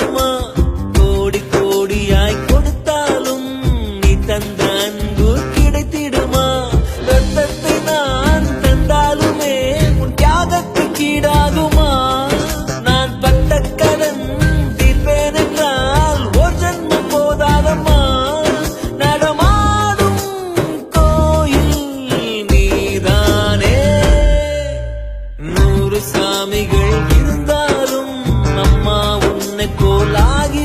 கிடைத்திடுமா? கோடி கோடியாய் கொடுத்தாலும் நீ தந்த அன்பு கிடைத்திடுமா? ரத்தத்தை நான் தந்தாலுமே உன் தியாகத்துக்கு ஈடாகுமா? நான் பட்ட கடன் தீர்ப்பேன் என்றால் ஒரு ஜன்மம் போதாதம்மா. நடமாடும் கோயில் நீதானே. 100 சாமிகள் இருந்தாலும் அம்மா உன்னை போலாகி